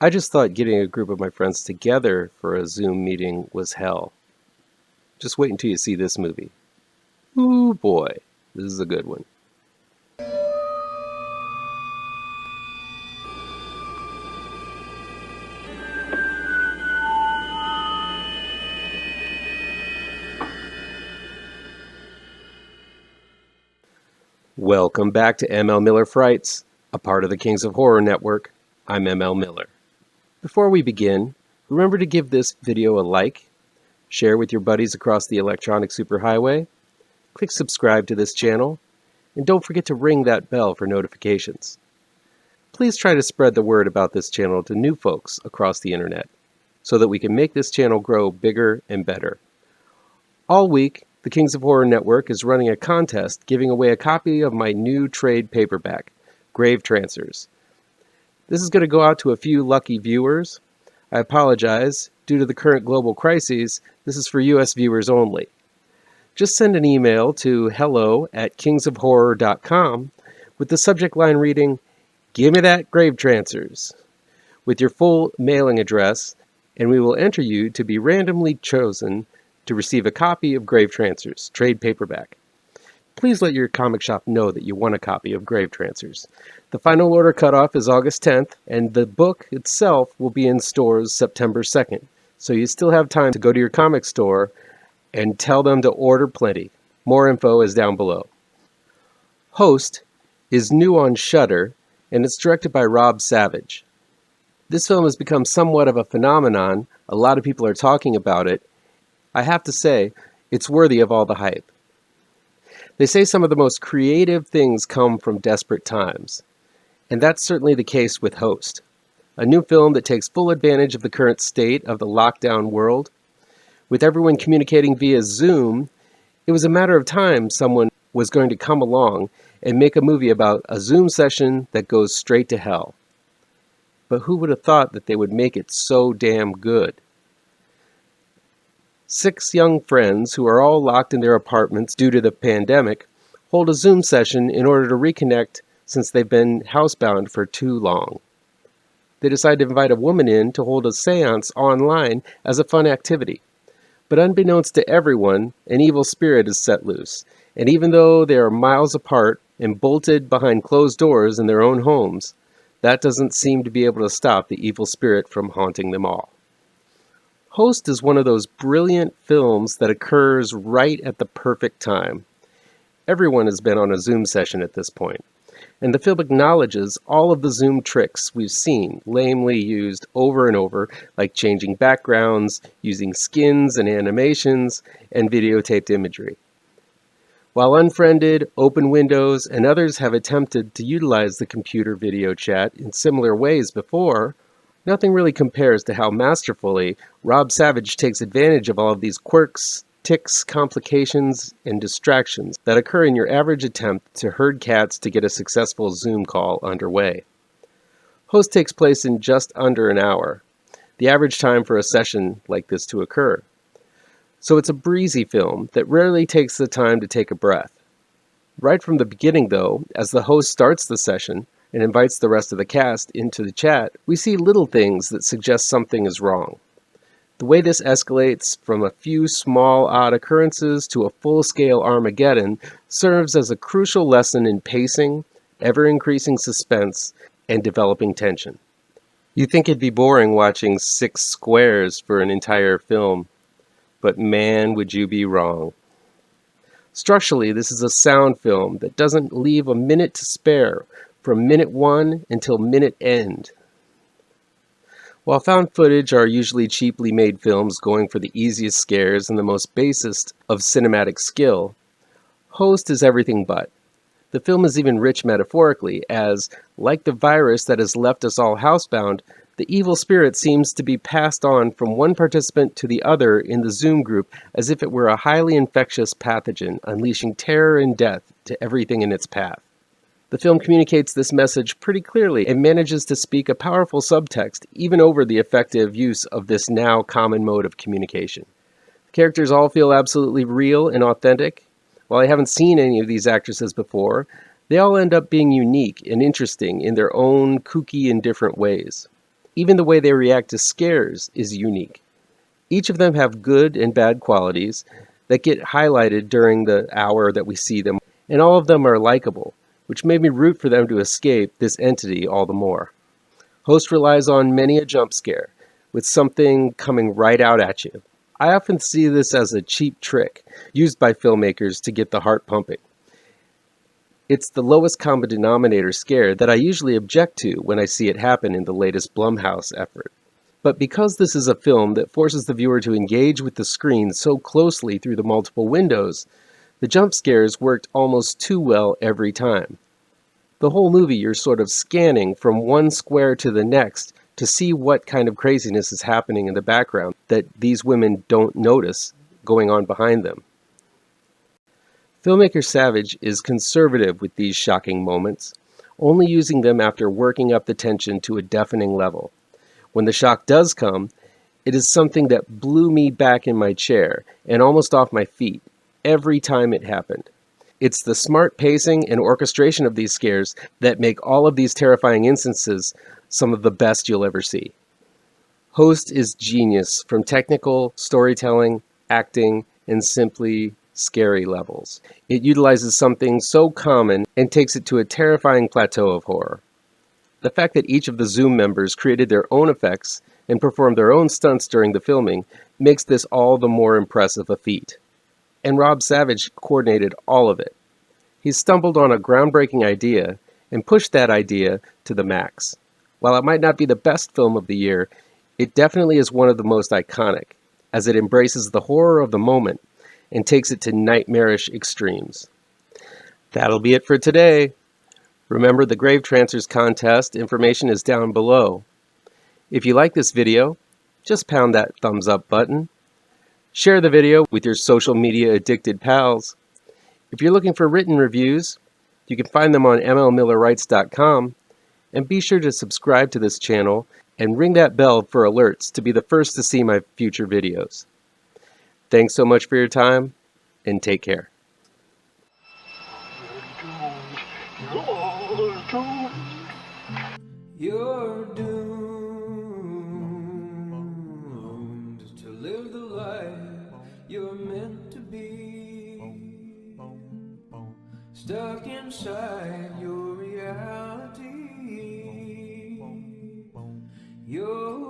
I just thought getting a group of my friends together for a Zoom meeting was hell. Just wait until you see this movie. Ooh boy, this is a good one. Welcome back to ML Miller Frights, a part of the Kings of Horror Network. I'm ML Miller. Before we begin, remember to give this video a like, share with your buddies across the electronic superhighway, click subscribe to this channel, and don't forget to ring that bell for notifications. Please try to spread the word about this channel to new folks across the internet so that we can make this channel grow bigger and better. All week, the Kings of Horror Network is running a contest giving away a copy of my new trade paperback, GRAVETRANCERS. This is going to go out to a few lucky viewers. I apologize. Due to the current global crises, this is for US viewers only. Just send an email to hello@kingsofhorror.com with the subject line reading, "Give me that GRAVETRANCERS," with your full mailing address, and we will enter you to be randomly chosen to receive a copy of GRAVETRANCERS, trade paperback. Please let your comic shop know that you want a copy of GRAVETRANCERS. The final order cutoff is August 10th, and the book itself will be in stores September 2nd. So you still have time to go to your comic store and tell them to order plenty. More info is down below. Host is new on Shudder, and it's directed by Rob Savage. This film has become somewhat of a phenomenon. A lot of people are talking about it. I have to say, it's worthy of all the hype. They say some of the most creative things come from desperate times. And that's certainly the case with Host, a new film that takes full advantage of the current state of the lockdown world. With everyone communicating via Zoom, it was a matter of time someone was going to come along and make a movie about a Zoom session that goes straight to hell. But who would have thought that they would make it so damn good? 6 young friends who are all locked in their apartments due to the pandemic hold a Zoom session in order to reconnect since they've been housebound for too long. They decide to invite a woman in to hold a seance online as a fun activity. But unbeknownst to everyone, an evil spirit is set loose, and even though they are miles apart and bolted behind closed doors in their own homes, that doesn't seem to be able to stop the evil spirit from haunting them all. Host is one of those brilliant films that occurs right at the perfect time. Everyone has been on a Zoom session at this point, and the film acknowledges all of the Zoom tricks we've seen lamely used over and over, like changing backgrounds, using skins and animations, and videotaped imagery. While Unfriended, Open Windows, and others have attempted to utilize the computer video chat in similar ways before, nothing really compares to how masterfully Rob Savage takes advantage of all of these quirks, tics, complications, and distractions that occur in your average attempt to herd cats to get a successful Zoom call underway. Host takes place in just under an hour, the average time for a session like this to occur. So it's a breezy film that rarely takes the time to take a breath. Right from the beginning, though, as the host starts the session and invites the rest of the cast into the chat, we see little things that suggest something is wrong. The way this escalates from a few small odd occurrences to a full-scale Armageddon serves as a crucial lesson in pacing, ever-increasing suspense, and developing tension. You'd think it'd be boring watching 6 squares for an entire film, but man, would you be wrong. Structurally, this is a sound film that doesn't leave a minute to spare from minute 1 until minute end. While found footage are usually cheaply made films going for the easiest scares and the most basest of cinematic skill, Host is everything but. The film is even rich metaphorically as, like the virus that has left us all housebound, the evil spirit seems to be passed on from one participant to the other in the Zoom group as if it were a highly infectious pathogen, unleashing terror and death to everything in its path. The film communicates this message pretty clearly and manages to speak a powerful subtext even over the effective use of this now common mode of communication. The characters all feel absolutely real and authentic. While I haven't seen any of these actresses before, they all end up being unique and interesting in their own kooky and different ways. Even the way they react to scares is unique. Each of them have good and bad qualities that get highlighted during the hour that we see them, and all of them are likable, which made me root for them to escape this entity all the more. Host relies on many a jump scare, with something coming right out at you. I often see this as a cheap trick used by filmmakers to get the heart pumping. It's the lowest common denominator scare that I usually object to when I see it happen in the latest Blumhouse effort. But because this is a film that forces the viewer to engage with the screen so closely through the multiple windows, the jump scares worked almost too well every time. The whole movie you're sort of scanning from one square to the next to see what kind of craziness is happening in the background that these women don't notice going on behind them. Filmmaker Savage is conservative with these shocking moments, only using them after working up the tension to a deafening level. When the shock does come, it is something that blew me back in my chair and almost off my feet every time it happened. It's the smart pacing and orchestration of these scares that make all of these terrifying instances some of the best you'll ever see. Host is genius from technical, storytelling, acting, and simply scary levels. It utilizes something so common and takes it to a terrifying plateau of horror. The fact that each of the Zoom members created their own effects and performed their own stunts during the filming makes this all the more impressive a feat. And Rob Savage coordinated all of it. He stumbled on a groundbreaking idea and pushed that idea to the max. While it might not be the best film of the year, it definitely is one of the most iconic, as it embraces the horror of the moment and takes it to nightmarish extremes. That'll be it for today. Remember, the GRAVETRANCERS contest information is down below. If you like this video, just pound that thumbs up button. Share the video with your social media addicted pals. If you're looking for written reviews, you can find them on mlmillerwrites.com, and be sure to subscribe to this channel and ring that bell for alerts to be the first to see my future videos. Thanks so much for your time, and take care. You're doomed to live the life you're meant to be, stuck inside your reality. You're